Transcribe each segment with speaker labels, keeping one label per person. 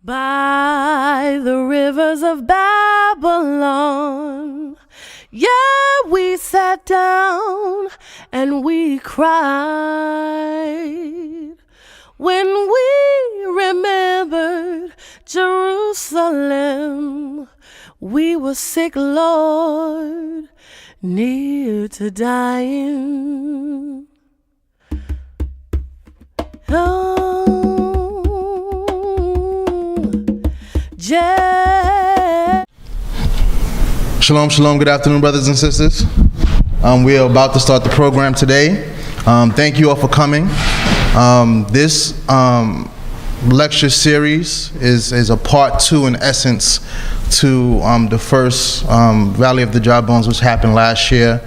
Speaker 1: By the rivers of Babylon, yeah, we sat down and we cried when we remembered Jerusalem. We were sick, Lord, near to dying.
Speaker 2: Shalom, shalom. Good afternoon, brothers and sisters. We are about to start the program today. Thank you all for coming. This lecture series is a part two, in essence, to the first Valley of the Dry Bones, which happened last year,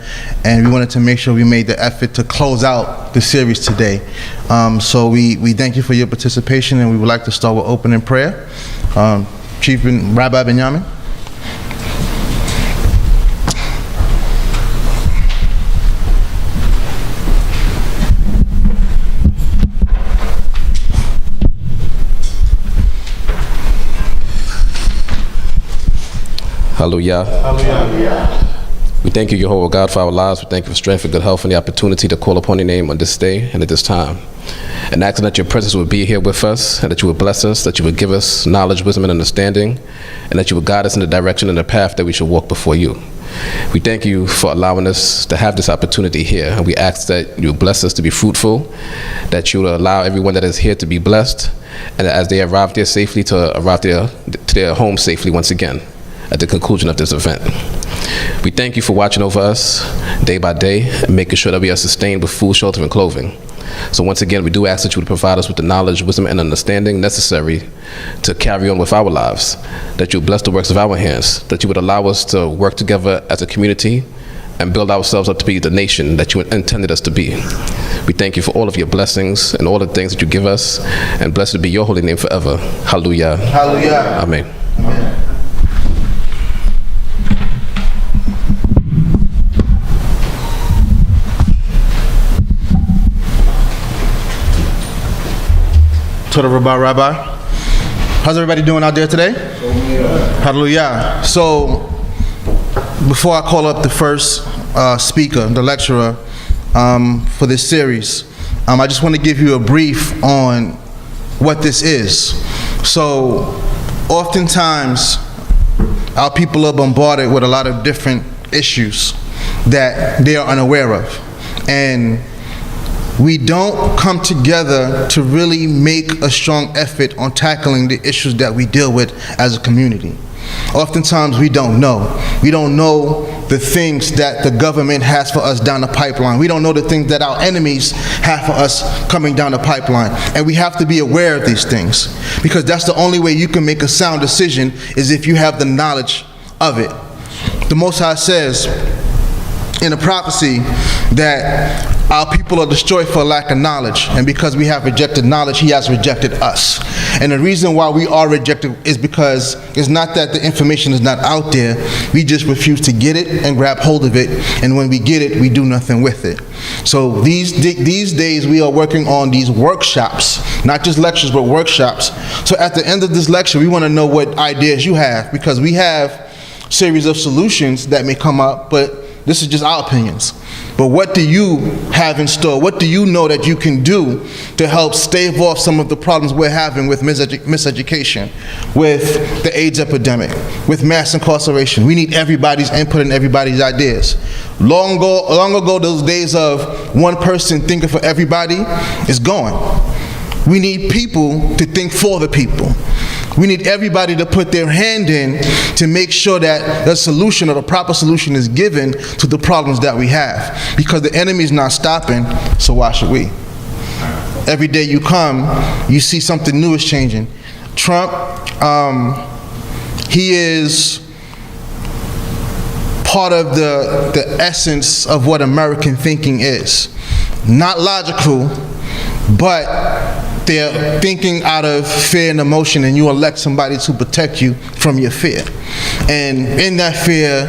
Speaker 2: and we wanted to make sure we made the effort to close out the series today. So we thank you for your participation, and we would like to start with opening prayer. Chief Rabbi Benjamin.
Speaker 3: Hallelujah. Hallelujah. We thank you, Jehovah God, for our lives. We thank you for strength and good health and the opportunity to call upon your name on this day and at this time. And asking that your presence would be here with us, and that you would bless us, that you would give us knowledge, wisdom, and understanding, and that you would guide us in the direction and the path that we should walk before you. We thank you for allowing us to have this opportunity here, and we ask that you would bless us to be fruitful, that you would allow everyone that is here to be blessed, and that as they arrive there safely, to arrive to their home safely once again at the conclusion of this event. We thank you for watching over us day by day and making sure that we are sustained with food, shelter, and clothing. So once again, we do ask that you would provide us with the knowledge, wisdom, and understanding necessary to carry on with our lives, that you would bless the works of our hands, that you would allow us to work together as a community and build ourselves up to be the nation that you intended us to be. We thank you for all of your blessings and all the things that you give us, and blessed be your holy name forever. Hallelujah.
Speaker 2: Hallelujah.
Speaker 3: Amen.
Speaker 2: Amen. Torah Rabbi. How's everybody doing out there today? Hallelujah. So, before I call up the first speaker, the lecturer for this series, I just want to give you a brief on what this is. So, oftentimes, our people are bombarded with a lot of different issues that they are unaware of. And we don't come together to really make a strong effort on tackling the issues that we deal with as a community. Oftentimes we don't know. We don't know the things that the government has for us down the pipeline. We don't know the things that our enemies have for us coming down the pipeline. And we have to be aware of these things, because that's the only way you can make a sound decision, is if you have the knowledge of it. The Most High says in a prophecy that our people are destroyed for lack of knowledge, and because we have rejected knowledge, he has rejected us. And the reason why we are rejected is because it's not that the information is not out there, we just refuse to get it and grab hold of it, and when we get it, we do nothing with it. So these days we are working on these workshops, not just lectures, but workshops. So at the end of this lecture, we want to know what ideas you have, because we have a series of solutions that may come up, but this is just our opinions. But what do you have in store? What do you know that you can do to help stave off some of the problems we're having with miseducation, with the AIDS epidemic, with mass incarceration? We need everybody's input and everybody's ideas. Long ago, those days of one person thinking for everybody is gone. We need people to think for the people. We need everybody to put their hand in to make sure that the solution, or the proper solution, is given to the problems that we have. Because the enemy is not stopping, so why should we? Every day you come, you see something new is changing. Trump, he is part of the essence of what American thinking is. Not logical, but they're thinking out of fear and emotion, and you elect somebody to protect you from your fear. And in that fear,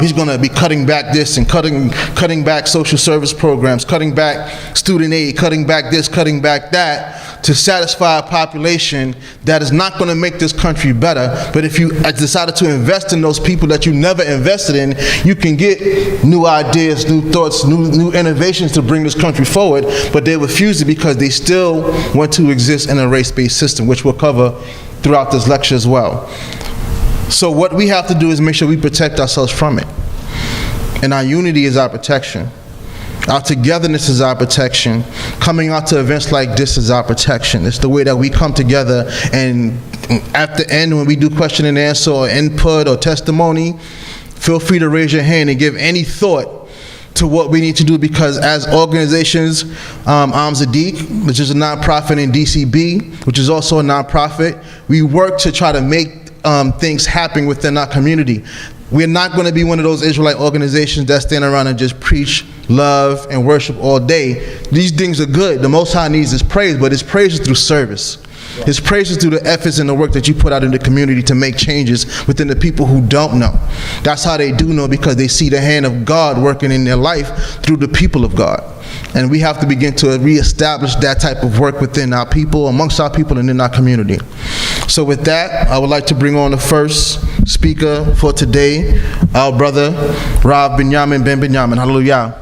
Speaker 2: he's going to be cutting back this and cutting back social service programs, cutting back student aid, cutting back this, cutting back that, to satisfy a population that is not going to make this country better. But if you decided to invest in those people that you never invested in, you can get new ideas, new thoughts, new innovations to bring this country forward. But they refuse it because they still want to exist in a race-based system, which we'll cover throughout this lecture as well. So what we have to do is make sure we protect ourselves from it. And our unity is our protection. Our togetherness is our protection. Coming out to events like this is our protection. It's the way that we come together, and at the end when we do question and answer or input or testimony, feel free to raise your hand and give any thought to what we need to do, because as organizations, Sadiq, which is a nonprofit, and D.C.B, which is also a nonprofit, we work to try to make things happen within our community. We're not going to be one of those Israelite organizations that stand around and just preach love and worship all day. These things are good. The Most High needs His praise, but His praise is through service. His praise is through the efforts and the work that you put out in the community to make changes within the people who don't know. That's how they do know, because they see the hand of God working in their life through the people of God. And we have to begin to reestablish that type of work within our people, amongst our people, and in our community. So with that, I would like to bring on the first speaker for today, our brother, Rav Binyamin Ben Binyamin. Hallelujah.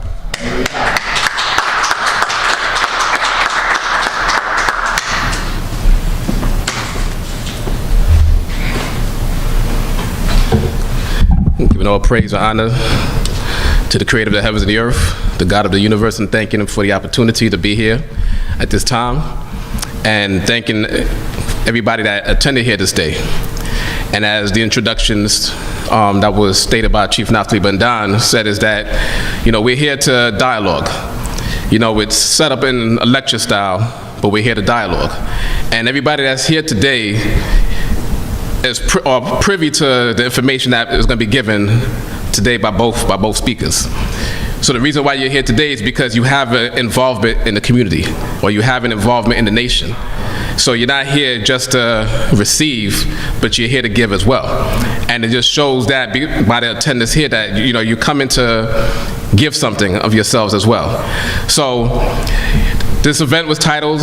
Speaker 3: Giving all praise and honor to the creator of the heavens and the earth, the God of the universe, and thanking Him for the opportunity to be here at this time, and thanking everybody that attended here this day. And as the introductions that was stated by Chief Naftali Bandan said, is that, we're here to dialogue. It's set up in a lecture style, but we're here to dialogue. And everybody that's here today is privy to the information that is going to be given today by both speakers. So the reason why you're here today is because you have an involvement in the community, or you have an involvement in the nation. So you're not here just to receive, but you're here to give as well. And it just shows that by the attendance here that you come in to give something of yourselves as well. So this event was titled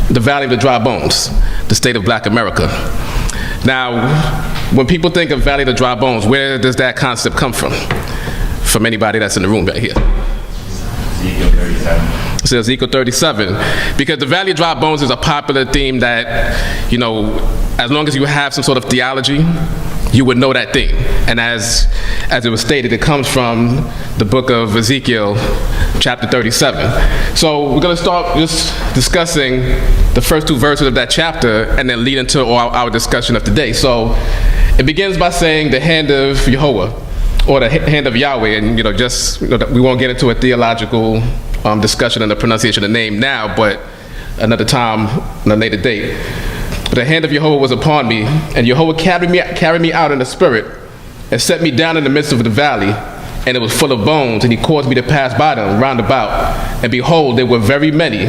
Speaker 3: "The Valley of the Dry Bones: The State of Black America." Now, when people think of Valley of the Dry Bones, where does that concept come from? From anybody that's in the room right here.
Speaker 4: Ezekiel 37.
Speaker 3: It says Ezekiel 37, because the Valley of Dry Bones is a popular theme that, as long as you have some sort of theology, you would know that thing. And as it was stated, it comes from the book of Ezekiel, chapter 37. So we're going to start just discussing the first two verses of that chapter, and then lead into our discussion of today. So it begins by saying the hand of Jehovah, or the hand of Yahweh, and we won't get into a theological discussion on the pronunciation of the name now, but another time, on a later date. But the hand of Jehovah was upon me, and Jehovah carried me out in the spirit, and set me down in the midst of the valley, and it was full of bones, and He caused me to pass by them round about, and behold, they were very many.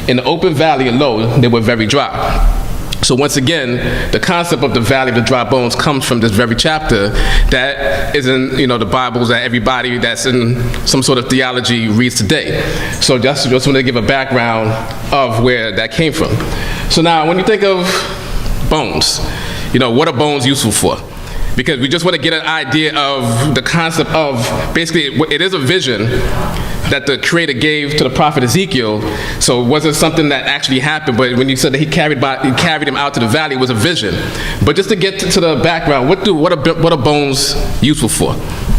Speaker 3: In the open valley, and lo, they were very dry. So once again, the concept of the Valley of the Dry Bones comes from this very chapter that is in the Bibles that everybody that's in some sort of theology reads today. So just want to give a background of where that came from. So now, when you think of bones, what are bones useful for? Because we just want to get an idea of the concept of, basically, it is a vision that the Creator gave to the prophet Ezekiel. So it wasn't something that actually happened, but when you said that he carried him out to the valley, it was a vision. But just to get to the background, what are bones useful for?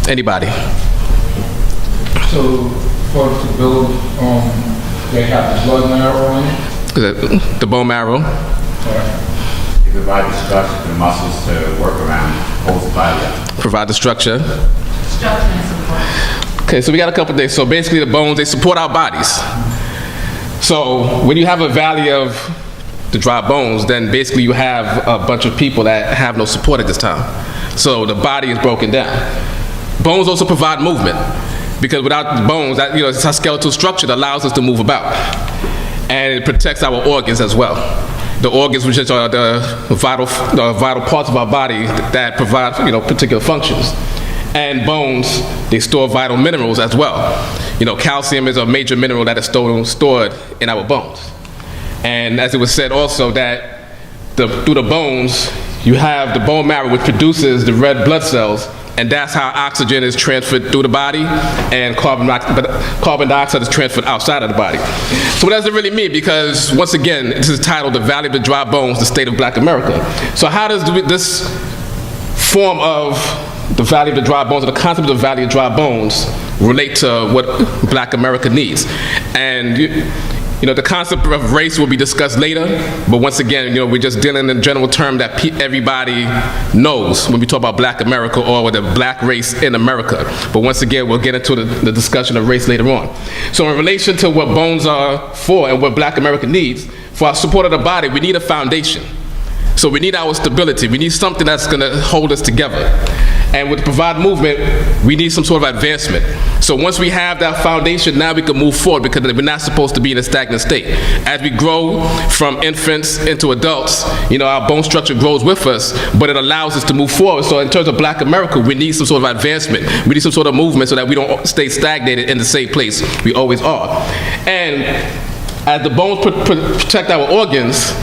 Speaker 3: Anybody?
Speaker 4: So, to build, they have the blood marrow in it.
Speaker 3: The bone marrow.
Speaker 4: They provide the structure for the muscles to work around, hold the body up.
Speaker 3: Provide the structure.
Speaker 5: Structure and support.
Speaker 3: Okay, so we got a couple things. So basically the bones, they support our bodies. So when you have a valley of the dry bones, then basically you have a bunch of people that have no support at this time. So the body is broken down. Bones also provide movement, because without the bones, it's our skeletal structure that allows us to move about. And it protects our organs as well. The organs, which are the vital parts of our body that provide particular functions. And bones, they store vital minerals as well. Calcium is a major mineral that is stored in our bones. And as it was said also that through the bones, you have the bone marrow, which produces the red blood cells, and that's how oxygen is transferred through the body, and carbon dioxide is transferred outside of the body. So what does it really mean? Because once again, this is titled The Valley of the Dry Bones, the State of Black America. So how does this form of the Valley of the Dry Bones, or the concept of the Valley of Dry Bones, relate to what Black America needs? And the concept of race will be discussed later, but once again, we're just dealing in a general term that everybody knows when we talk about Black America or the black race in America. But once again, we'll get into the discussion of race later on. So in relation to what bones are for and what Black America needs, for our support of the body, we need a foundation. So we need our stability. We need something that's going to hold us together. And with the Provide movement, we need some sort of advancement. So once we have that foundation, now we can move forward, because we're not supposed to be in a stagnant state. As we grow from infants into adults, our bone structure grows with us, but it allows us to move forward. So in terms of Black America, we need some sort of advancement. We need some sort of movement so that we don't stay stagnated in the same place we always are. And as the bones protect our organs,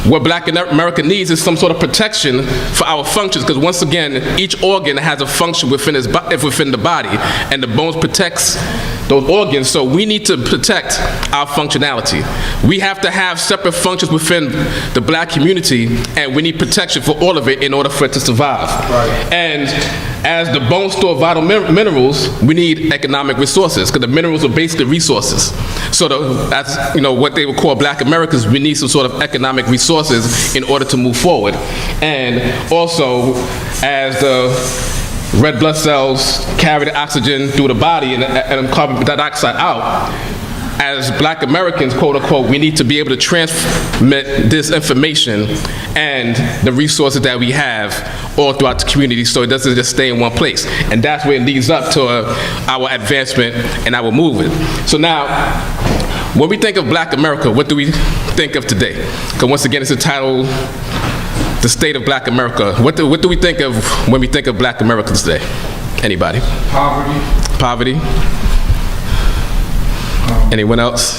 Speaker 3: what Black America needs is some sort of protection for our functions, because once again, each organ has a function within the body, and the bones protects those organs, so we need to protect our functionality. We have to have separate functions within the Black community, and we need protection for all of it in order for it to survive. Right. And as the bones store vital minerals, we need economic resources, because the minerals are basically resources. So what they would call Black Americans, we need some sort of economic resources in order to move forward. And also, as the red blood cells carry the oxygen through the body and carbon dioxide out, as Black Americans, quote unquote, we need to be able to transmit this information and the resources that we have all throughout the community, so it doesn't just stay in one place. And that's where it leads up to our advancement and our movement. So now, when we think of Black America, what do we think of today? Because once again, it's entitled The State of Black America. What do we think of when we think of Black America today? Anybody? Poverty. Anyone else?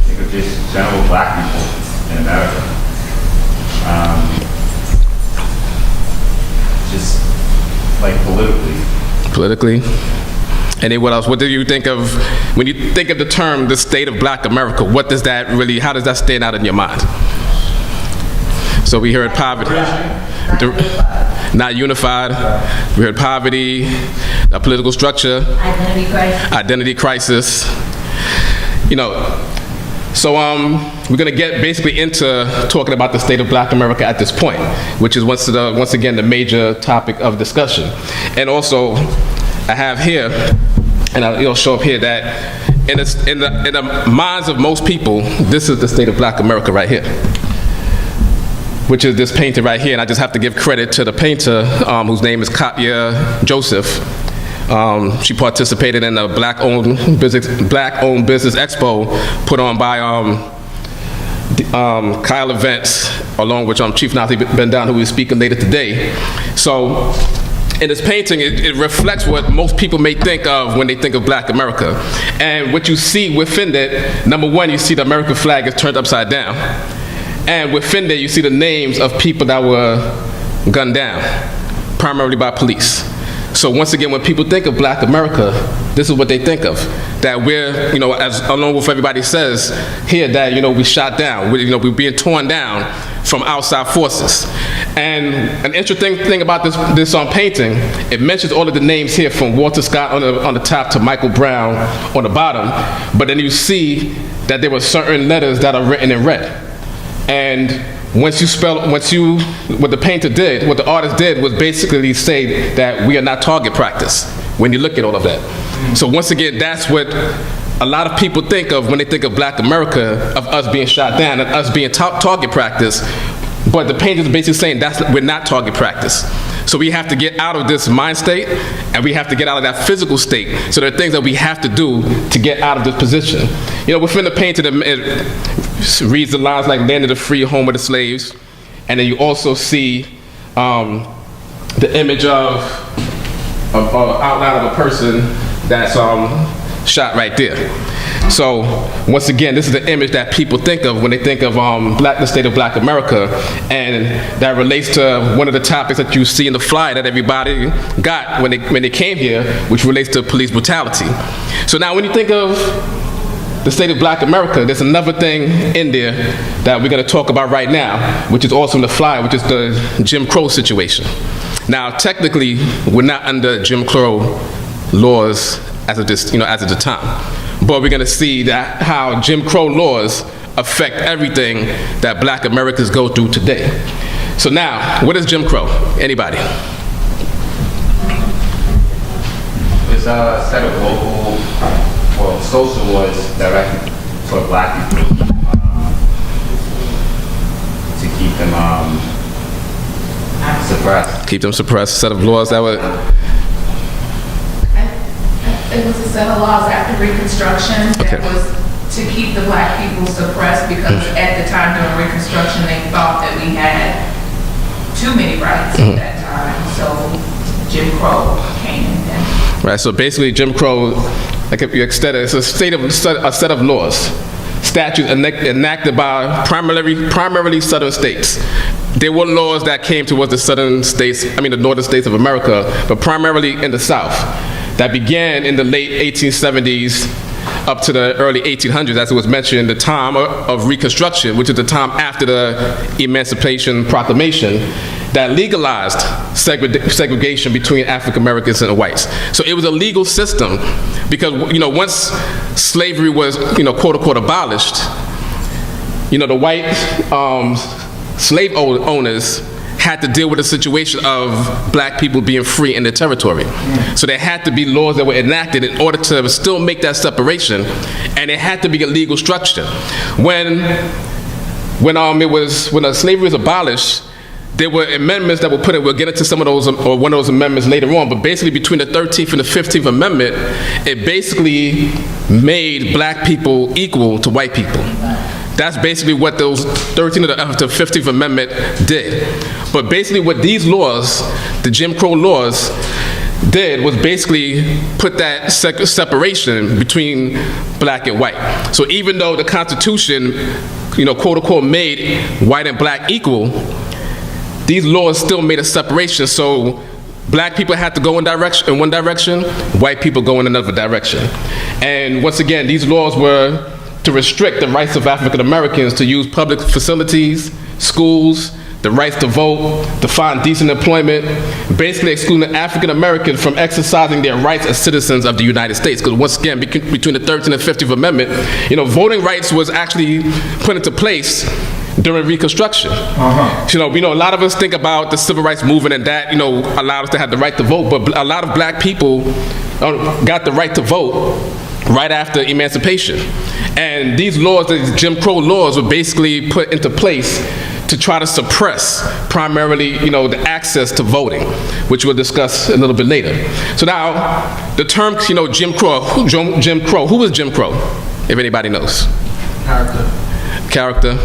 Speaker 4: Think of just general Black people in America. Just like politically. Anyone else? What do you think of when you think of the term the State of Black America? What does that really, how does that stand out in your mind? So we heard poverty, not unified. We heard poverty, a political structure, identity crisis. So we're going to get basically into talking about the state of Black America at this point, which is once again the major topic of discussion. And also, I have here, and it'll show up here, that in the minds of most people, this is the state of Black America right here, which is this painting right here. And I just have to give credit to the painter, whose name is Katya Joseph. She participated in a Black-owned business expo put on by Kyle Events, along with Chief Nazi Bendown, who will be speaking later today. So in this painting, it reflects what most people may think of when they think of Black America. And what you see within it, number one, you see the American flag is turned upside down. And within there, you see the names of people that were gunned down, primarily by police. So once again, when people think of Black America, this is what they think of. That we're, as along with everybody says here, that, we shot down, we're being torn down from outside forces. And an interesting thing about this painting, it mentions all of the names here, from Walter Scott on the top to Michael Brown on the bottom. But then you see that there were certain letters that are written in red. And what the painter did, what the artist did, was basically say that we are not target practice when you look at all of that. So once again, that's what a lot of people think of when they think of Black America, of us being shot down and us being target practice. But the painter is basically saying we're not target practice. So we have to get out of this mind state, and we have to get out of that physical state. So there are things that we have to do to get out of this position. Within the painting, it reads the lines like "Land of the free, home of the slaves," and then you also see the image of outline of a person that's shot right there. So once again, this is the image that people think of when they think of the state of Black America, and that relates to one of the topics that you see in the flyer that everybody got when they came here, which relates to police brutality. So now when you think of the state of Black America, there's another thing in there that we're going to talk about right now, which is also in the flyer, which is the Jim Crow situation. Now, technically, we're not under Jim Crow laws as of the time. But we're going to see that how Jim Crow laws affect everything that Black Americans go through today. So now, what is Jim Crow? Anybody?
Speaker 6: It's a set of local or social laws directed toward Black people to keep them suppressed.
Speaker 4: Keep them suppressed. A set of laws that would...
Speaker 5: It was a set of laws after Reconstruction that was to keep the Black people suppressed, because at the time during Reconstruction they thought that we had too many rights at that time, so Jim Crow came in.
Speaker 4: Right, so basically Jim Crow, like if you extend it, it's a set of laws, statutes enacted by primarily southern states. There were laws that came towards the northern states of America, but primarily in the South, that began in the late 1870s up to the early 1800s, as it was mentioned, in the time of Reconstruction, which is the time after the Emancipation Proclamation, that legalized segregation between African Americans and whites. So it was a legal system, because once slavery was quote unquote abolished, the white slave owners had to deal with the situation of Black people being free in their territory. So there had to be laws that were enacted in order to still make that separation, and it had to be a legal structure. When slavery was abolished, there were amendments that were put in. We'll get into some of those, or one of those amendments later on, but basically between the 13th and the 15th Amendment, it basically made Black people equal to white people. That's basically what those 13th to 15th Amendment did. But basically what these laws, the Jim Crow laws, did was basically put that separation between Black and white. So even though the Constitution, quote unquote, made white and Black equal, these laws still made a separation. So Black people had to go in one direction, white people go in another direction. And once again, these laws were to restrict the rights of African Americans to use public facilities, schools, the rights to vote, to find decent employment, basically excluding African Americans from exercising their rights as citizens of the United States. Because once again, between the 13th and 15th Amendment, voting rights was actually put into place during Reconstruction. A lot of us think about the civil rights movement and that, allowed us to have the right to vote, but a lot of Black people got the right to vote right after emancipation. And these laws, the Jim Crow laws, were basically put into place to try to suppress primarily, the access to voting, which we'll discuss a little bit later. So now, the term, Jim Crow, who was Jim Crow, if anybody knows? Character.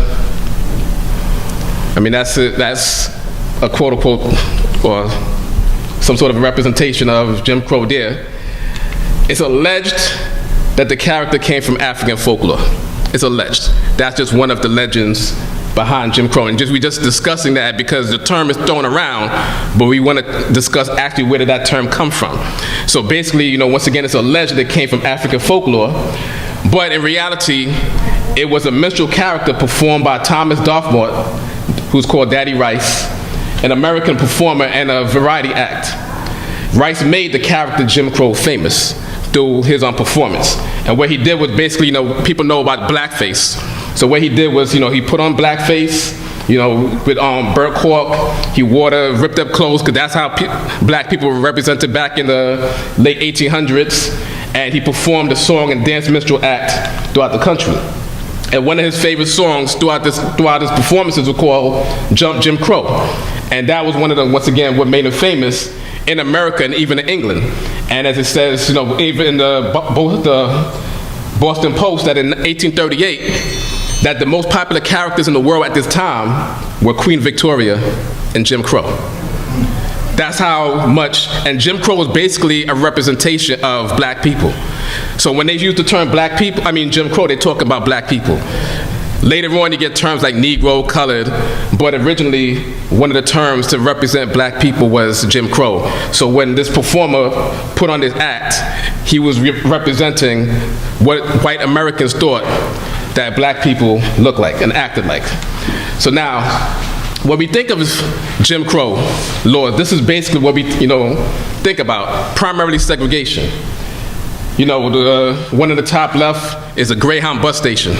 Speaker 4: I mean, that's a quote unquote, or some sort of representation of Jim Crow there. It's alleged that the character came from African folklore. It's alleged. That's just one of the legends behind Jim Crow. And we're just discussing that because the term is thrown around, but we want to discuss actually where did that term come from. So basically, once again, it's alleged that it came from African folklore, but in reality, it was a minstrel character performed by Thomas Dartmouth, who's called Daddy Rice, an American performer and a variety act. Rice made the character Jim Crow famous through his performance. And what he did was basically, people know about blackface. So what he did was, he put on blackface, with burnt cork. He wore the ripped up clothes, because that's how Black people were represented back in the late 1800s. And he performed a song and dance minstrel act throughout the country. And one of his favorite songs throughout his performances was called Jump Jim Crow. And that was one of the, once again, what made him famous in America and even in England. And as it says, even in both the Boston Post, that in 1838, that the most popular characters in the world at this time were Queen Victoria and Jim Crow. That's how much, and Jim Crow was basically a representation of Black people. So when they use the term black people, Jim Crow, they talk about black people. Later on, you get terms like Negro, colored, but originally, one of the terms to represent black people was Jim Crow. So when this performer put on this act, he was representing what white Americans thought that black people looked like and acted like. So now, when we think of Jim Crow laws, this is basically what we, think about, primarily segregation. One of the top left is a Greyhound bus station.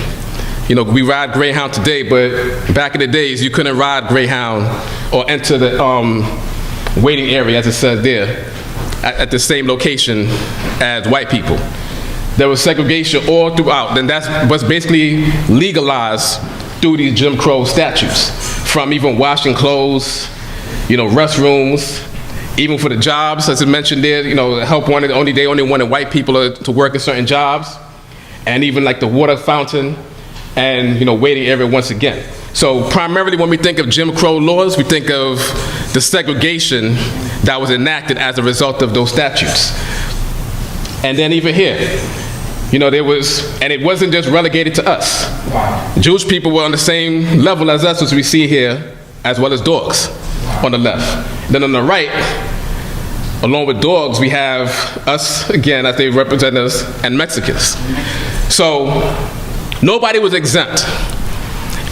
Speaker 4: We ride Greyhound today, but back in the days, you couldn't ride Greyhound or enter the waiting area, as it says there, at the same location as white people. There was segregation all throughout, and that's what's basically legalized through these Jim Crow statutes, from even washing clothes, restrooms, even for the jobs, as it mentioned there, help wanted, they only wanted white people to work in certain jobs, and even like the water fountain, and waiting area once again. So primarily when we think of Jim Crow laws, we think of the segregation that was enacted as a result of those statutes. And then even here, there was, and it wasn't just relegated to us. Jewish people were on the same level as us, as we see here, as well as dogs on the left. Then on the right, along with dogs, we have us, again, as they represent us, and Mexicans. So nobody was exempt.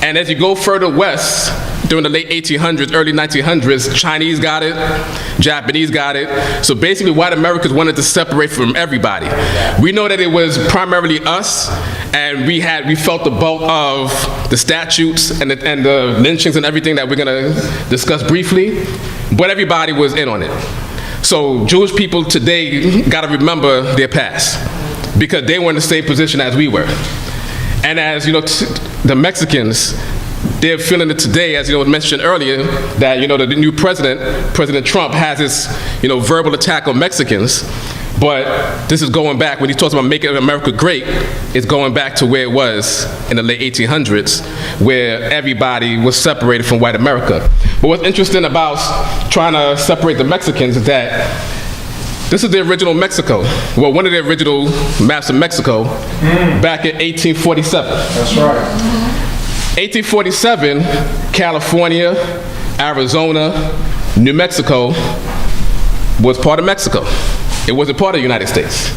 Speaker 4: And as you go further west, during the late 1800s, early 1900s, Chinese got it, Japanese got it. So basically white Americans wanted to separate from everybody. We know that it was primarily us, and we felt the bulk of the statutes and the lynchings and everything that we're gonna discuss briefly, but everybody was in on it. So Jewish people today gotta remember their past, because they were in the same position as we were. And as the Mexicans, they're feeling it today, as mentioned earlier, that the new President Trump, has this verbal attack on Mexicans. But this is going back, when he talks about making America great, it's going back to where it was in the late 1800s, where everybody was separated from white America. But what's interesting about trying to separate the Mexicans is that this is the original Mexico. Well, one of the original maps of Mexico back in 1847.
Speaker 7: That's right.
Speaker 4: 1847, California, Arizona, New Mexico was part of Mexico. It wasn't part of the United States.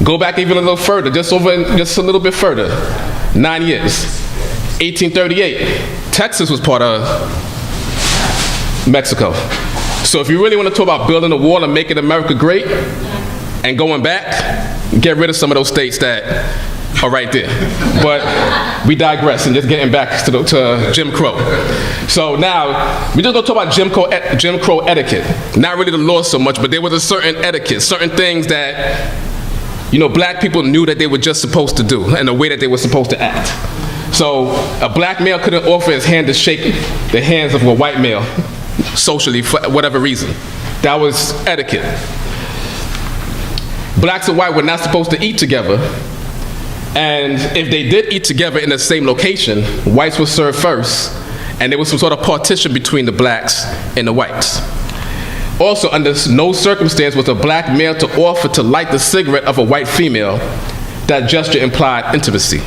Speaker 4: Go back even a little further, just a little bit further, 9 years. 1838, Texas was part of Mexico. So if you really want to talk about building a wall and making America great and going back, get rid of some of those states that are right there. But we digress and just getting back to Jim Crow. So now, we're just going to talk about Jim Crow etiquette. Not really the law so much, but there was a certain etiquette, certain things that, black people knew that they were just supposed to do and the way that they were supposed to act. So a black male couldn't offer his hand to shake the hands of a white male, socially, for whatever reason. That was etiquette. Blacks and white were not supposed to eat together, and if they did eat together in the same location, whites would serve first, and there was some sort of partition between the blacks and the whites. Also, under no circumstance was a black male to offer to light the cigarette of a white female. That gesture implied intimacy.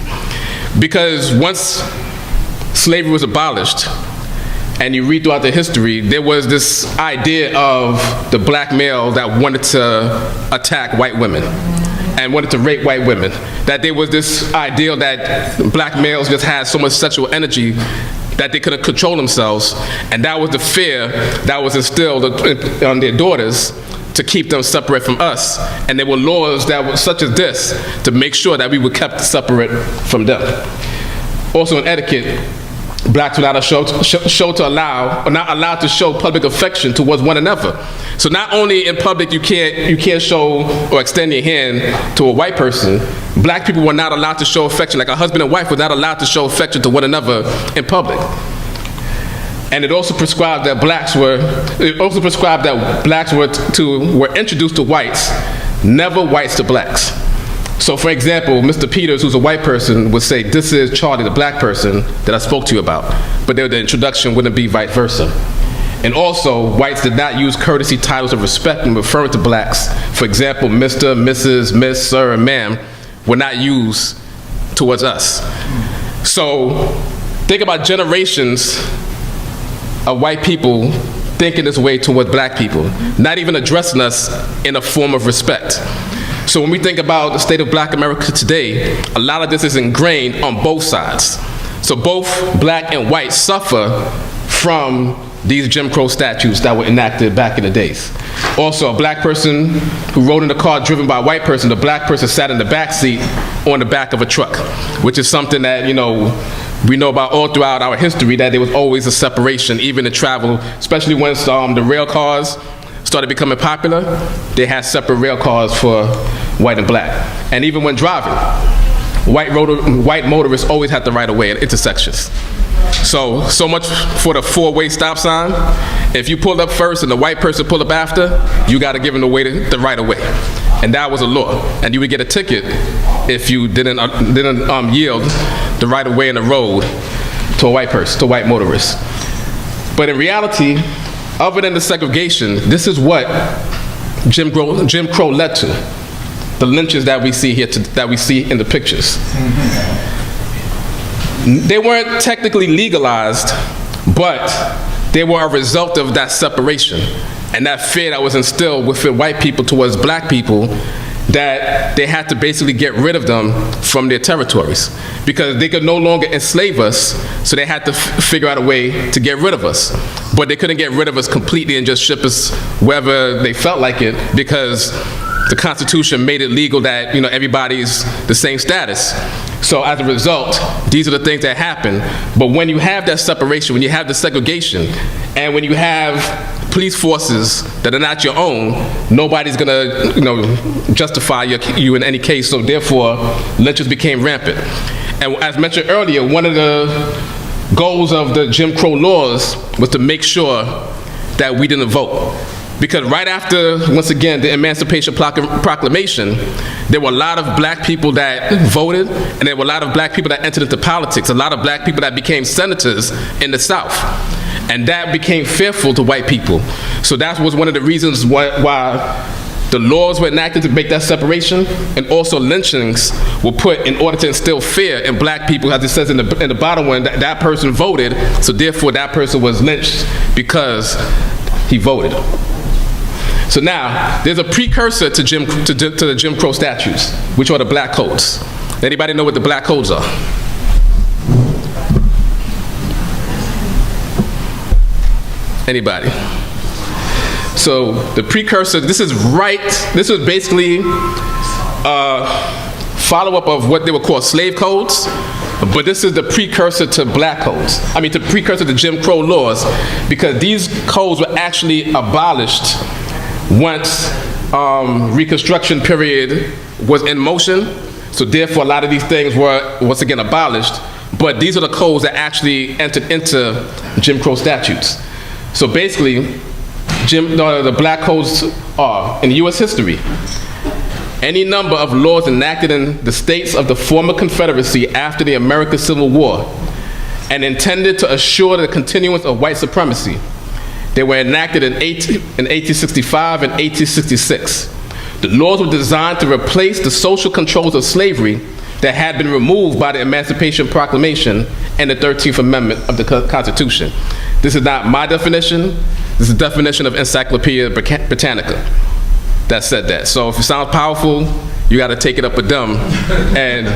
Speaker 4: Because once slavery was abolished, and you read throughout the history, there was this idea of the black male that wanted to attack white women and wanted to rape white women. That there was this ideal that black males just had so much sexual energy that they couldn't control themselves, and that was the fear that was instilled on their daughters to keep them separate from us. And there were laws that were such as this to make sure that we were kept separate from them. Also in etiquette, blacks were not allowed to show public affection towards one another. So not only in public you can't show or extend your hand to a white person, black people were not allowed to show affection, like a husband and wife were not allowed to show affection to one another in public. And it also prescribed that blacks were introduced to whites, never whites to blacks. So for example, Mr. Peters, who's a white person, would say, "This is Charlie, the black person that I spoke to you about," but the introduction wouldn't be vice versa. And also, whites did not use courtesy titles of respect when referring to blacks. For example, Mr., Mrs., Miss, Sir, and Ma'am were not used towards us. So think about generations of white people thinking this way towards black people, not even addressing us in a form of respect. So when we think about the state of black America today, a lot of this is ingrained on both sides. So both black and white suffer from these Jim Crow statutes that were enacted back in the days. Also, a black person who rode in a car driven by a white person, the black person sat in the back seat on the back of a truck, which is something that, you know, we know about all throughout our history, that there was always a separation, even in travel, especially once the rail cars started becoming popular. They had separate rail cars for white and black. And even when driving, white motorists always had the right of way at intersections. So much for the four-way stop sign. If you pull up first and the white person pull up after, you got to give them the right of way. And that was a law. And you would get a ticket if you didn't yield the right of way in the road to a white person, to a white motorist. But in reality, other than the segregation, this is what Jim Crow led to. The lynchings that we see here, that we see in the pictures. They weren't technically legalized, but they were a result of that separation and that fear that was instilled within white people towards black people, that they had to basically get rid of them from their territories because they could no longer enslave us, so they had to figure out a way to get rid of us. But they couldn't get rid of us completely and just ship us wherever they felt like it, because the Constitution made it legal that, you know, everybody's the same status. So as a result, these are the things that happen. But when you have that separation, when you have the segregation, and when you have police forces that are not your own, nobody's gonna, you know, justify you in any case. So therefore, lynchings became rampant. And as mentioned earlier, one of the goals of the Jim Crow laws was to make sure that we didn't vote. Because right after, once again, the Emancipation Proclamation, there were a lot of black people that voted, and there were a lot of black people that entered into politics, a lot of black people that became senators in the South. And that became fearful to white people. So that was one of the reasons why the laws were enacted to make that separation, and also lynchings were put in order to instill fear in black people, as it says in the bottom one, that person voted, so therefore that person was lynched because he voted. So now, there's a precursor to the Jim Crow statutes, which are the black codes. Anybody know what the black codes are? Anybody? So the precursor, this is basically a follow-up of what they were called slave codes, but this is the precursor to black codes. I mean, the precursor to Jim Crow laws, because these codes were actually abolished once Reconstruction period was in motion. So therefore, a lot of these things were once again abolished, but these are the codes that actually entered into Jim Crow statutes. So basically, the black codes are, in U.S. history, any number of laws enacted in the states of the former Confederacy after the American Civil War and intended to assure the continuance of white supremacy. They were enacted in 1865 and 1866. The laws were designed to replace the social controls of slavery that had been removed by the Emancipation Proclamation and the 13th Amendment of the Constitution. This is not my definition. This is the definition of Encyclopedia Britannica that said that. So if it sounds powerful, you got to take it up with them. And,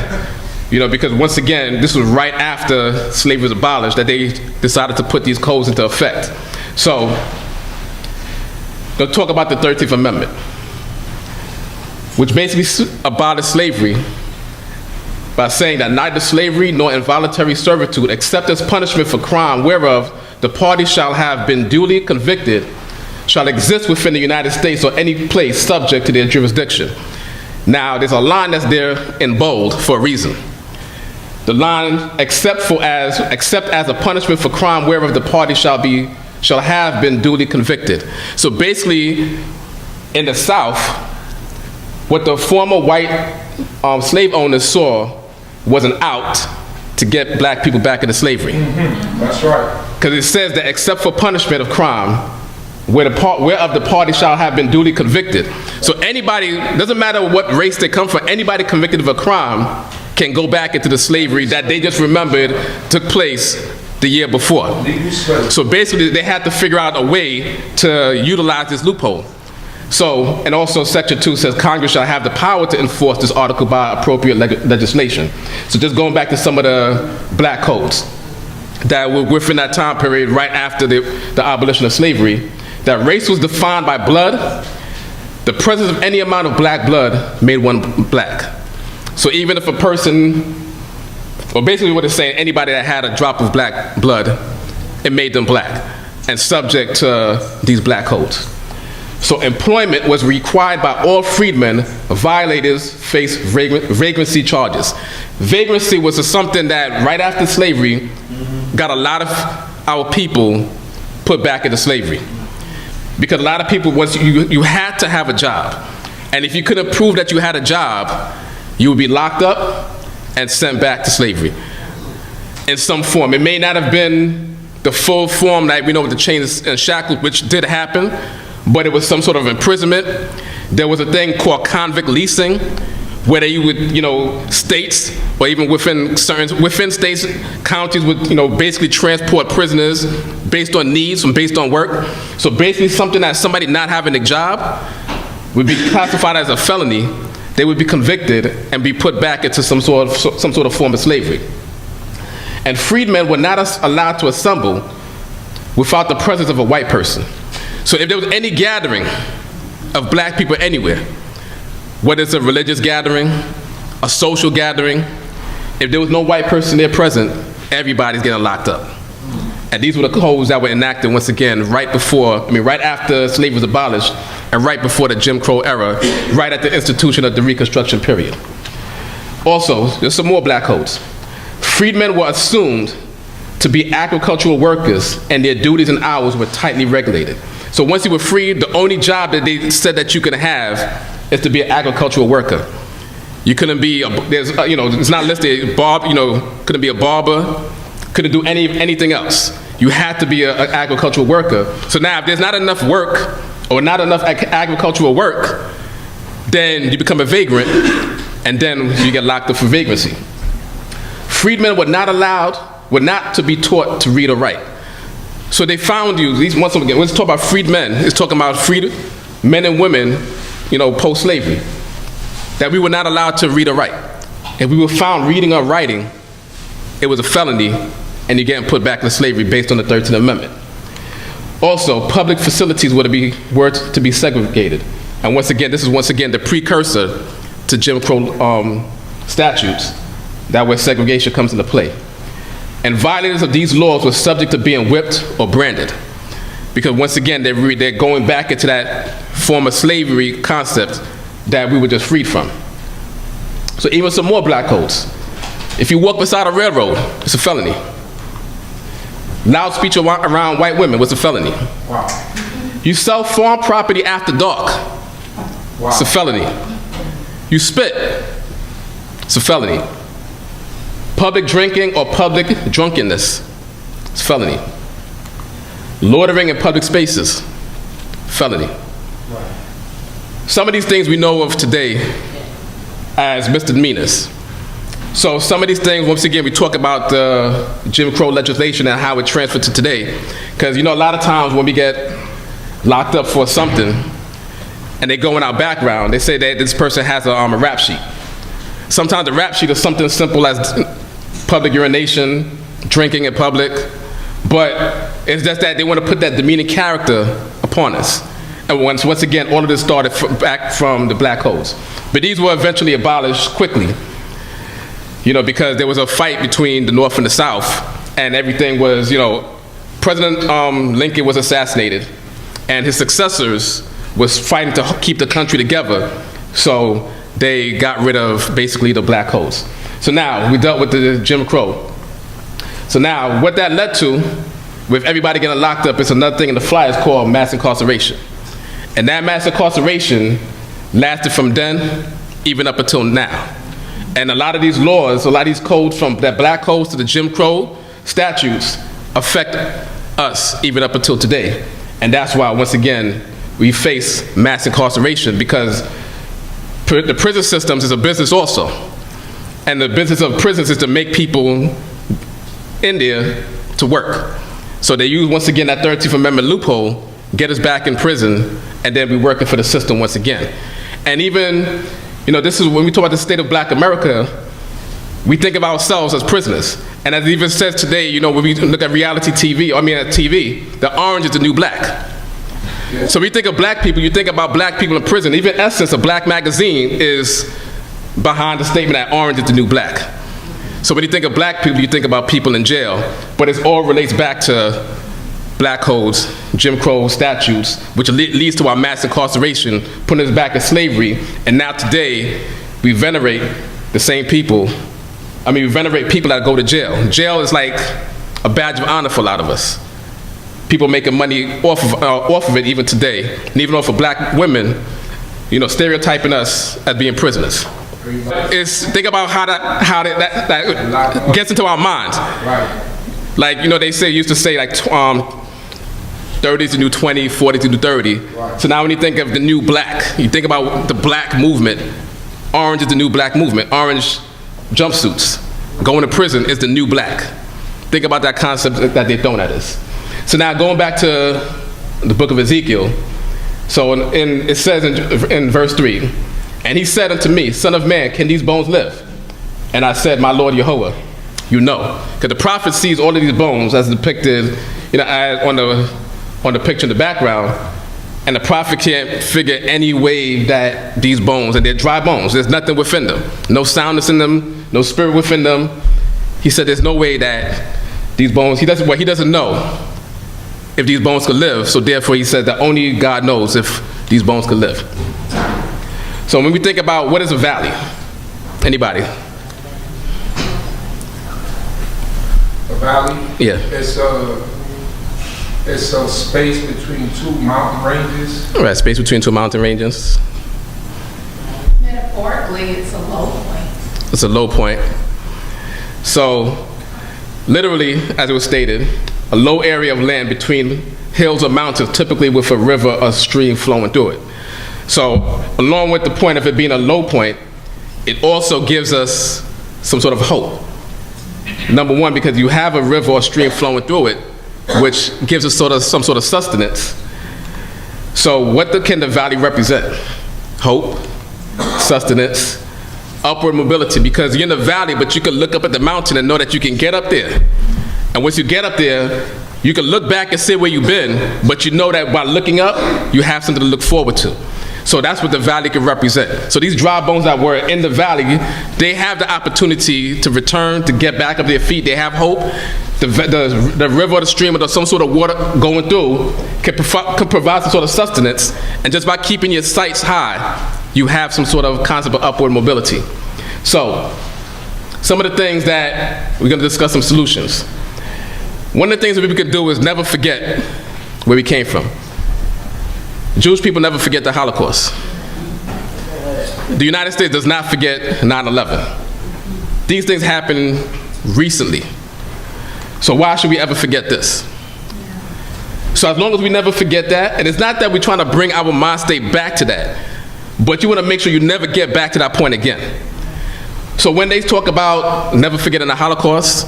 Speaker 4: you know, because once again, this was right after slavery was abolished that they decided to put these codes into effect. So, let's talk about the 13th Amendment, which basically abolished slavery by saying that neither slavery nor involuntary servitude, except as punishment for crime whereof the party shall have been duly convicted, shall exist within the United States or any place subject to their jurisdiction. Now, there's a line that's there in bold for a reason. The line, except as a punishment for crime whereof the party shall have been duly convicted. So basically, in the South, what the former white slave owners saw was an out to get black people back into slavery.
Speaker 6: That's right.
Speaker 4: Because it says that except for punishment of crime, whereof the party shall have been duly convicted. So anybody, doesn't matter what race they come from, anybody convicted of a crime can go back into the slavery that they just remembered took place the year before. So basically they had to figure out a way to utilize this loophole. So, and also Section 2 says Congress shall have the power to enforce this article by appropriate legislation. So just going back to some of the black codes that were within that time period right after the abolition of slavery, that race was defined by blood. The presence of any amount of black blood made one black. So even if a person, or basically what it's saying, anybody that had a drop of black blood, it made them black and subject to these black codes. So employment was required by all freedmen. Violators faced vagrancy charges. Vagrancy was something that right after slavery got a lot of our people put back into slavery. Because a lot of people, once you had to have a job. And if you couldn't prove that you had a job, you would be locked up and sent back to slavery in some form. It may not have been the full form that we know with the chains and shackles, which did happen, but it was some sort of imprisonment. There was a thing called convict leasing, where they would, states, or even within states, counties would, basically transport prisoners based on needs and based on work. So basically something that somebody not having a job would be classified as a felony. They would be convicted and be put back into some sort of form of slavery. And freedmen were not allowed to assemble without the presence of a white person. So if there was any gathering of black people anywhere, whether it's a religious gathering, a social gathering, if there was no white person there present, everybody's getting locked up. And these were the codes that were enacted once again right after slavery was abolished and right before the Jim Crow era, right at the institution of the Reconstruction period. Also, there's some more black codes. Freedmen were assumed to be agricultural workers and their duties and hours were tightly regulated. So once you were freed, the only job that they said that you could have is to be an agricultural worker. You couldn't be, it's not listed, couldn't be a barber, couldn't do anything else. You had to be an agricultural worker. So now if there's not enough work or not enough agricultural work, then you become a vagrant and then you get locked up for vagrancy. Freedmen were not to be taught to read or write. So they found once again, let's talk about freedmen. It's talking about freed men and women, post-slavery, that we were not allowed to read or write. If we were found reading or writing, it was a felony, and you're getting put back into slavery based on the 13th Amendment. Also, public facilities were to be segregated. And this is the precursor to Jim Crow statutes, that where segregation comes into play. And violators of these laws were subject to being whipped or branded. Because once again, they're going back into that form of slavery concept that we were just freed from. So even some more black codes. If you walk beside a railroad, it's a felony. Loud speech around white women was a felony.
Speaker 6: Wow.
Speaker 4: You sell farm property after dark. Wow. It's a felony. You spit. It's a felony. Public drinking or public drunkenness. It's a felony. Loitering in public spaces. Felony. Wow. Some of these things we know of today as misdemeanors. So some of these things, once again, we talk about the Jim Crow legislation and how it transferred to today. Because, a lot of times when we get locked up for something and they go in our background, they say that this person has a rap sheet. Sometimes the rap sheet is something simple as public urination, drinking in public, but it's just that they want to put that demeaning character upon us. And once again, all of this started back from the black codes. But these were eventually abolished quickly. Because there was a fight between the North and the South, and everything was, President Lincoln was assassinated, and his successors was fighting to keep the country together, so they got rid of basically the black codes. So now, we dealt with the Jim Crow. So now, what that led to, with everybody getting locked up, is another thing in the flyers called mass incarceration. And that mass incarceration lasted from then, even up until now. And a lot of these laws, a lot of these codes, from that black codes to the Jim Crow statutes, affect us even up until today. And that's why, once again, we face mass incarceration, because the prison systems is a business also. And the business of prisons is to make people in there to work. So they use, once again, that 13th Amendment loophole, get us back in prison, and then we working for the system once again. And even, you know, this is when we talk about the state of black America, we think of ourselves as prisoners. And as it even says today, you know, when we look at reality TV, at TV, the orange is the new black. Yeah. So when you think of black people, you think about black people in prison. Even Essence, a black magazine, is behind the statement that orange is the new black. So when you think of black people, you think about people in jail, but it all relates back to black codes, Jim Crow statutes, which leads to our mass incarceration, putting us back in slavery. And now today, we venerate the same people. We venerate people that go to jail. Jail is like a badge of honor for a lot of us. People making money off of it even today, and even off of black women, you know, stereotyping us as being prisoners. Think about how that gets into our minds. Like, you know, they used to say like 30's the new 20, 40's the new 30. So now when you think of the new black, you think about the black movement. Orange is the new black movement. Orange jumpsuits. Going to prison is the new black. Think about that concept that they're throwing at us. So now going back to the book of Ezekiel. So it says in verse 3, and he said unto me, Son of man, can these bones live? And I said, my Lord Yehovah, you know. Because the prophet sees all of these bones as depicted, you know, on the picture in the background, and the prophet can't figure any way that these bones, and they're dry bones, there's nothing within them. No soundness in them, no spirit within them. He said there's no way that these bones, he doesn't know if these bones could live, so therefore he said that only God knows if these bones could live. So when we think about what is a valley, anybody?
Speaker 7: A valley?
Speaker 4: Yeah.
Speaker 7: It's a space between two mountain ranges.
Speaker 4: All right, space between two mountain ranges.
Speaker 5: Metaphorically, it's a low point.
Speaker 4: It's a low point. So, literally, as it was stated, a low area of land between hills or mountains, typically with a river or stream flowing through it. So, along with the point of it being a low point, it also gives us some sort of hope. Number one, because you have a river or stream flowing through it, which gives us some sort of sustenance. So what can the valley represent? Hope, sustenance, upward mobility, because you're in the valley, but you can look up at the mountain and know that you can get up there. And once you get up there, you can look back and see where you've been, but you know that by looking up, you have something to look forward to. So that's what the valley can represent. So these dry bones that were in the valley, they have the opportunity to return, to get back up their feet. They have hope. The river or the stream or some sort of water going through can provide some sort of sustenance. And just by keeping your sights high, you have some sort of concept of upward mobility. So some of the things that we're going to discuss, some solutions. One of the things that we could do is never forget where we came from. Jewish people never forget the Holocaust. The United States does not forget 9/11. These things happened recently. So why should we ever forget this? So as long as we never forget that, and it's not that we're trying to bring our mind state back to that, but you want to make sure you never get back to that point again. So when they talk about never forgetting the Holocaust,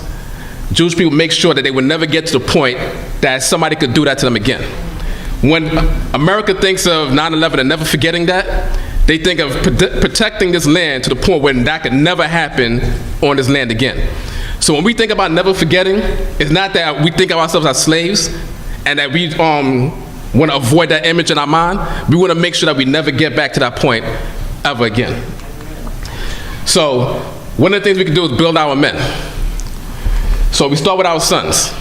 Speaker 4: Jewish people make sure that they will never get to the point that somebody could do that to them again. When America thinks of 9/11 and never forgetting that, they think of protecting this land to the point where that could never happen on this land again. So when we think about never forgetting, it's not that we think of ourselves as slaves and that we want to avoid that image in our mind. We want to make sure that we never get back to that point ever again. So one of the things we can do is build our men. So we start with our sons.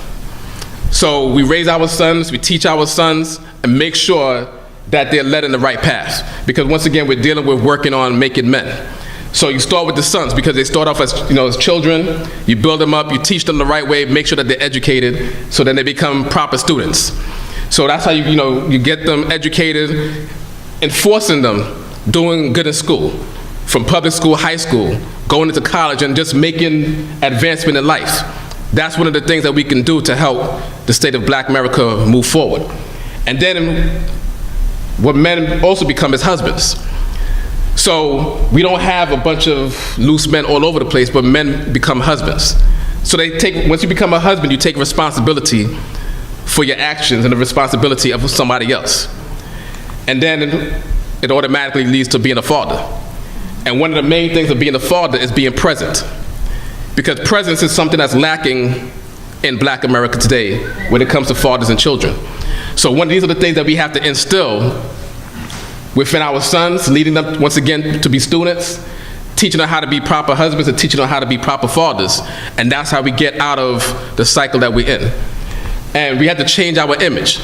Speaker 4: So we raise our sons, we teach our sons, and make sure that they're led in the right path. Because once again, we're dealing with working on making men. So you start with the sons because they start off as, as children. You build them up, you teach them the right way, make sure that they're educated, so then they become proper students. So that's how you get them educated, enforcing them, doing good in school, from public school, high school, going into college and just making advancement in life. That's one of the things that we can do to help the state of Black America move forward. And then what men also become is husbands. So we don't have a bunch of loose men all over the place, but men become husbands. So once you become a husband, you take responsibility for your actions and the responsibility of somebody else. And then it automatically leads to being a father. And one of the main things of being a father is being present. Because presence is something that's lacking in Black America today when it comes to fathers and children. So these are the things that we have to instill within our sons, leading them, once again, to be students, teaching them how to be proper husbands and teaching them how to be proper fathers. And that's how we get out of the cycle that we're in. And we have to change our image.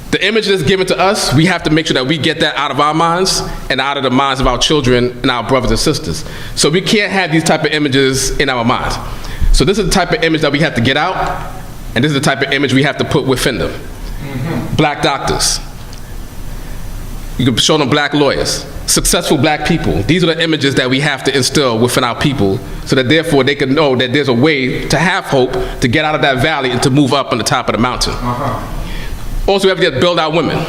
Speaker 4: The image that's given to us, we have to make sure that we get that out of our minds and out of the minds of our children and our brothers and sisters. So we can't have these type of images in our minds. So this is the type of image that we have to get out, and this is the type of image we have to put within them. Black doctors. You can show them black lawyers, successful black people. These are the images that we have to instill within our people so that therefore they can know that there's a way to have hope, to get out of that valley and to move up on the top of the mountain. Also, we have to build our women.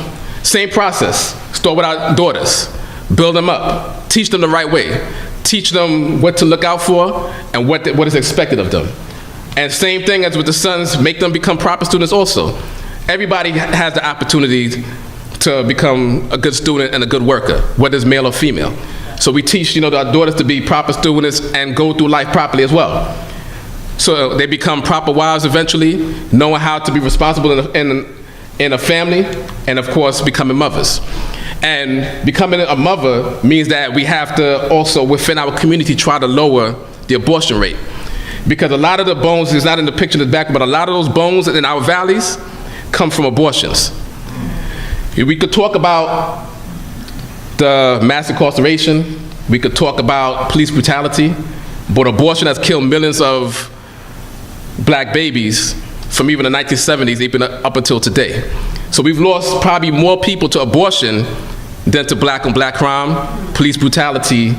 Speaker 4: Same process. Start with our daughters. Build them up. Teach them the right way. Teach them what to look out for and what is expected of them. And same thing as with the sons, make them become proper students also. Everybody has the opportunity to become a good student and a good worker, whether it's male or female. So we teach, our daughters to be proper students and go through life properly as well. So they become proper wives eventually, knowing how to be responsible in a family, and of course, becoming mothers. And becoming a mother means that we have to also, within our community, try to lower the abortion rate. Because a lot of the bones, is not in the picture in the back, but a lot of those bones in our valleys come from abortions. We could talk about the mass incarceration, we could talk about police brutality, but abortion has killed millions of black babies from even the 1970s, even up until today. So we've lost probably more people to abortion than to black on black crime, police brutality,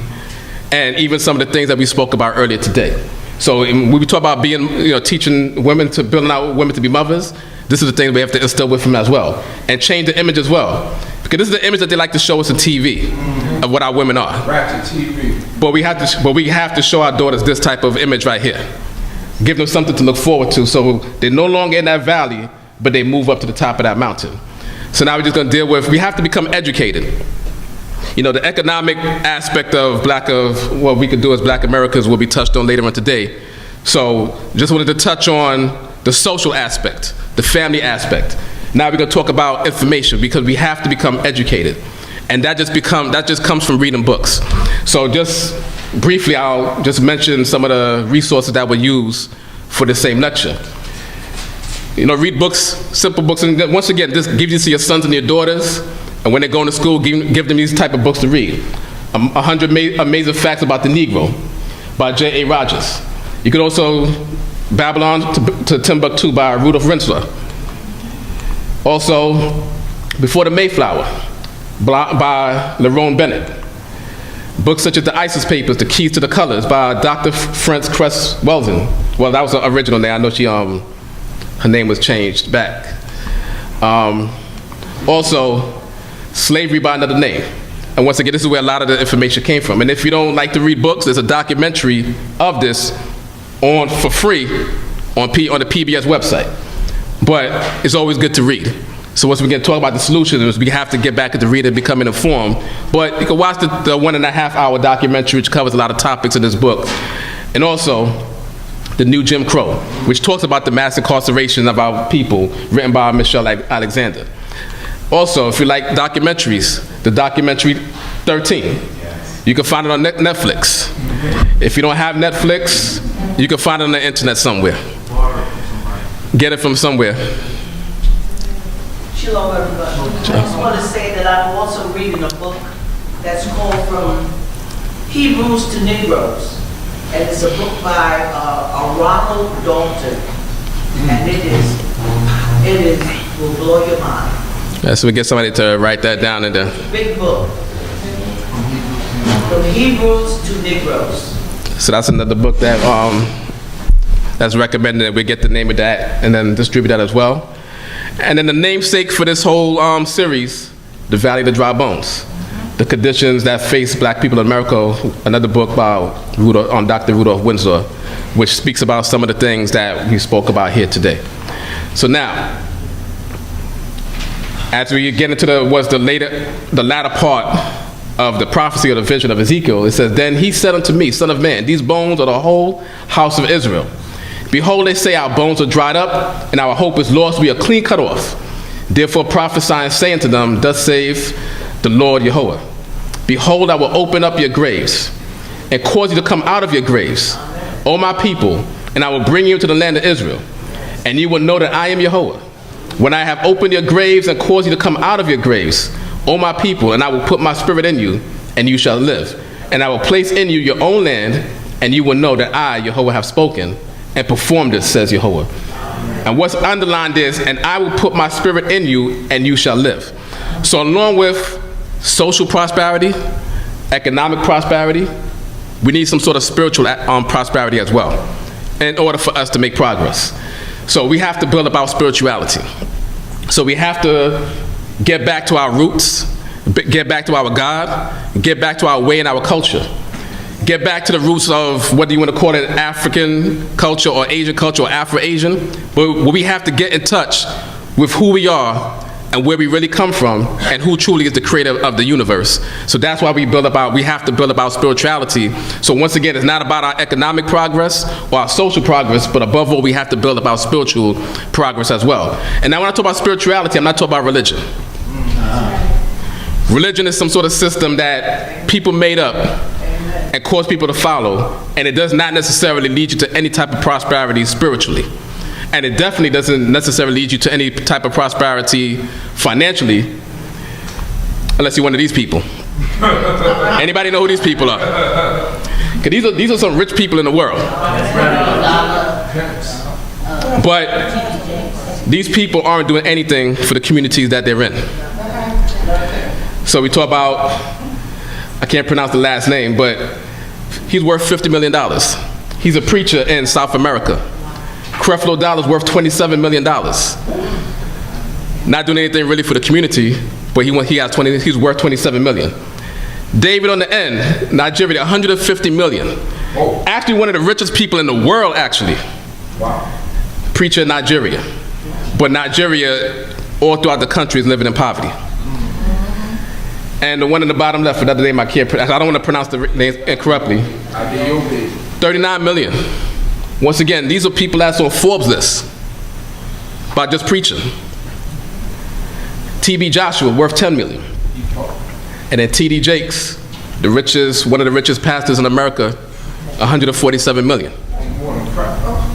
Speaker 4: and even some of the things that we spoke about earlier today. So when we talk about being, teaching women to, building out women to be mothers, this is the thing we have to instill with them as well. And change the image as well. Because this is the image that they like to show us on TV of what our women are.
Speaker 7: Ratchet TV.
Speaker 4: But we have to show our daughters this type of image right here. Give them something to look forward to so they're no longer in that valley, but they move up to the top of that mountain. So now we're just gonna deal with, we have to become educated. The economic aspect of what we could do as Black Americans will be touched on later on today. So just wanted to touch on the social aspect, the family aspect. Now we're gonna talk about information because we have to become educated. And that just comes from reading books. So just briefly, I'll just mention some of the resources that were used for the same lecture. Read books, simple books, and once again, this give these to your sons and your daughters, and when they're going to school, give them these type of books to read. 100 Amazing Facts About the Negro by J.A. Rogers. You could also Babylon to Timbuktu by Rudolph Rensler. Also, Before the Mayflower by Lerone Bennett. Books such as The ISIS Papers, The Keys to the Colors by Dr. Frances Cress Welsing. Well, that was the original name. I know her name was changed back. Also, Slavery by Another Name. And once again, this is where a lot of the information came from. And if you don't like to read books, there's a documentary of this for free on the PBS website. But it's always good to read. So once we get to talk about the solutions, we have to get back into reading and becoming informed. But you can watch the 1.5 hour documentary, which covers a lot of topics in this book. And also, The New Jim Crow, which talks about the mass incarceration of our people, written by Michelle Alexander. Also, if you like documentaries, the documentary 13. You can find it on Netflix. If you don't have Netflix, you can find it on the internet somewhere. Get it from somewhere.
Speaker 8: Shalom, everybody. I just want to say that I'm also reading a book that's called From Hebrews to Negroes. And it's a book by Ronald Dalton. And it will blow your mind.
Speaker 4: So we get somebody to write that down in there.
Speaker 8: Big book. From Hebrews to Negroes.
Speaker 4: So that's another book that that's recommended that we get the name of that and then distribute that as well. And then the namesake for this whole series, The Valley of the Dry Bones, the conditions that face black people in America, another book by Dr. Rudolph Windsor, which speaks about some of the things that we spoke about here today. So now, as we get into the latter part of the prophecy or the vision of Ezekiel, it says, "Then he said unto me, Son of man, these bones are the whole house of Israel. Behold, they say our bones are dried up, and our hope is lost, we are clean cut off. Therefore prophesy and say unto them, Thus saith the Lord Jehovah, Behold, I will open up your graves, and cause you to come out of your graves, O my people, and I will bring you to the land of Israel. And you will know that I am Jehovah, when I have opened your graves and caused you to come out of your graves, O my people, and I will put my spirit in you, and you shall live. And I will place in you your own land, and you will know that I, Jehovah, have spoken and performed it, says Jehovah." And what's underlined is, "And I will put my spirit in you, and you shall live." So along with social prosperity, economic prosperity, we need some sort of spiritual prosperity as well in order for us to make progress. So we have to build up our spirituality. So we have to get back to our roots, get back to our God, get back to our way and our culture. Get back to the roots of whether you want to call it African culture or Asian culture or Afro-Asian, but we have to get in touch with who we are and where we really come from and who truly is the creator of the universe. So that's why we have to build up our spirituality. So once again, it's not about our economic progress or our social progress, but above all, we have to build up our spiritual progress as well. And now when I talk about spirituality, I'm not talking about religion. Religion is some sort of system that people made up and cause people to follow, and it does not necessarily lead you to any type of prosperity spiritually. And it definitely doesn't necessarily lead you to any type of prosperity financially, unless you're one of these people. Anybody know who these people are? Because these are some rich people in the world. But these people aren't doing anything for the communities that they're in. So we talk about, I can't pronounce the last name, but he's worth $50 million. He's a preacher in South America. Creflo Dollar's worth $27 million. Not doing anything really for the community, but he's worth $27 million. David on the end, Nigeria, $150 million. Actually one of the richest people in the world, actually.
Speaker 7: Wow.
Speaker 4: Preacher in Nigeria. But Nigeria, all throughout the country, is living in poverty. And the one in the bottom left, another name I can't pronounce, I don't want to pronounce the name incorrectly. 39 million. Once again, these are people that's on Forbes list by just preaching. T.B. Joshua, worth 10 million. And then T.D. Jakes, one of the richest pastors in America, 147 million.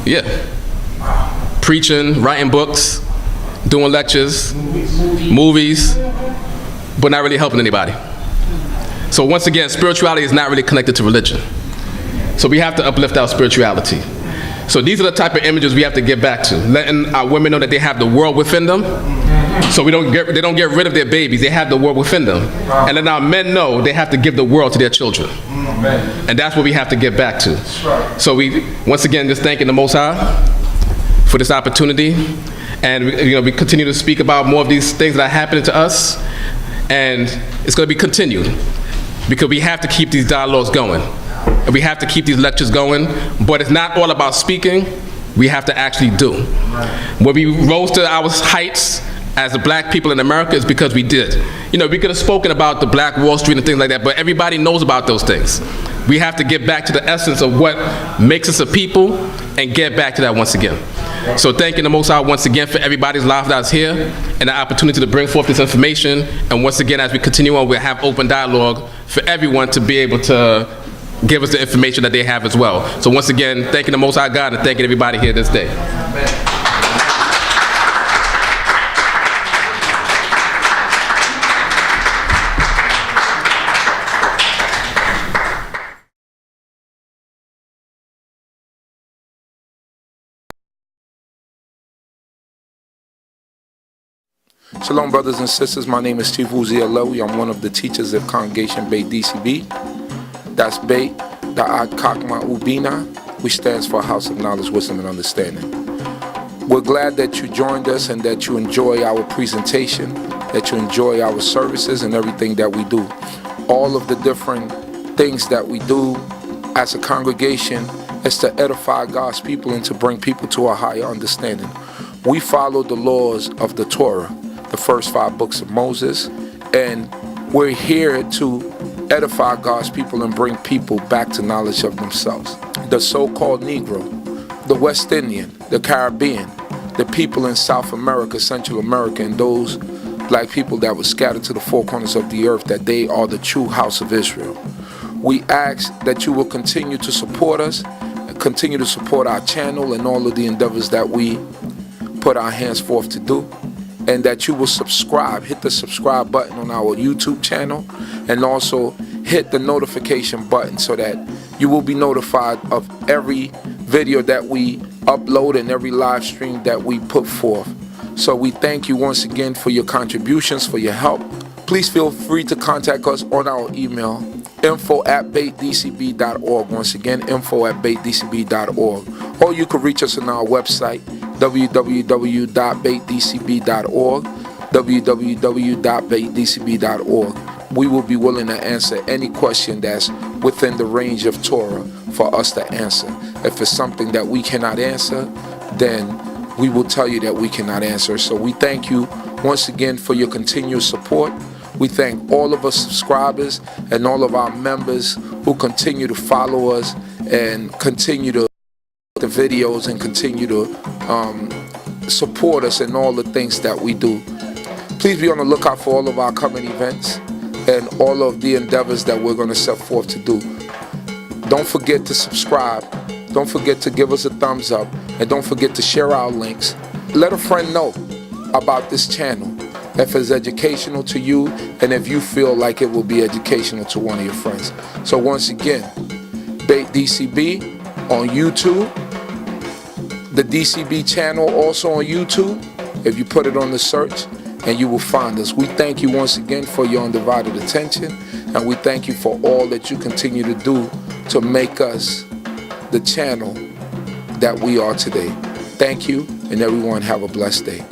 Speaker 4: Yeah. Preaching, writing books, doing lectures, movies, but not really helping anybody. So once again, spirituality is not really connected to religion. So we have to uplift our spirituality. So these are the type of images we have to get back to, letting our women know that they have the world within them. So they don't get rid of their babies, they have the world within them. And then our men know they have to give the world to their children. And that's what we have to get back to. So we, once again, just thanking the Most High for this opportunity. And we continue to speak about more of these things that are happening to us. And it's going to be continued because we have to keep these dialogues going. And we have to keep these lectures going. But it's not all about speaking. We have to actually do. When we rose to our heights as the black people in America is because we did. We could have spoken about the Black Wall Street and things like that, but everybody knows about those things. We have to get back to the essence of what makes us a people and get back to that once again. So thanking the Most High once again for everybody's life that's here and the opportunity to bring forth this information. And once again, as we continue on, we'll have open dialogue for everyone to be able to give us the information that they have as well. So once again, thanking the Most High God and thanking everybody here this day.
Speaker 7: Shalom, brothers and sisters. My name is Chief Uzi Alawi. I'm one of the teachers of Congregation Bay D.C.B. That's Bay, CHOKMAH BINAH, which stands for House of Knowledge, Wisdom, and Understanding. We're glad that you joined us and that you enjoy our presentation, that you enjoy our services and everything that we do. All of the different things that we do as a congregation is to edify God's people and to bring people to a higher understanding. We follow the laws of the Torah, the first 5 books of Moses, and we're here to edify God's people and bring people back to knowledge of themselves. The so-called Negro, the West Indian, the Caribbean, the people in South America, Central America, and those black people that were scattered to the 4 corners of the earth, that they are the true house of Israel. We ask that you will continue to support us, continue to support our channel and all of the endeavors that we put our hands forth to do, and that you will subscribe, hit the subscribe button on our YouTube channel, and also hit the notification button so that you will be notified of every video that we upload and every live stream that we put forth. So we thank you once again for your contributions, for your help. Please feel free to contact us on our email, info@baitdcb.org. Once again, info@baitdcb.org. Or you can reach us on our website, www.baitdcb.org, www.baitdcb.org. We will be willing to answer any question that's within the range of Torah for us to answer. If it's something that we cannot answer, then we will tell you that we cannot answer. So we thank you once again for your continued support. We thank all of our subscribers and all of our members who continue to follow us and continue to the videos and continue to support us in all the things that we do. Please be on the lookout for all of our coming events and all of the endeavors that we're going to set forth to do. Don't forget to subscribe. Don't forget to give us a thumbs up, and don't forget to share our links. Let a friend know about this channel if it's educational to you and if you feel like it will be educational to one of your friends. So once again, Bait D.C.B on YouTube, the D.C.B channel also on YouTube. If you put it on the search, and you will find us. We thank you once again for your undivided attention, and we thank you for all that you continue to do to make us the channel that we are today. Thank you, and everyone have a blessed day.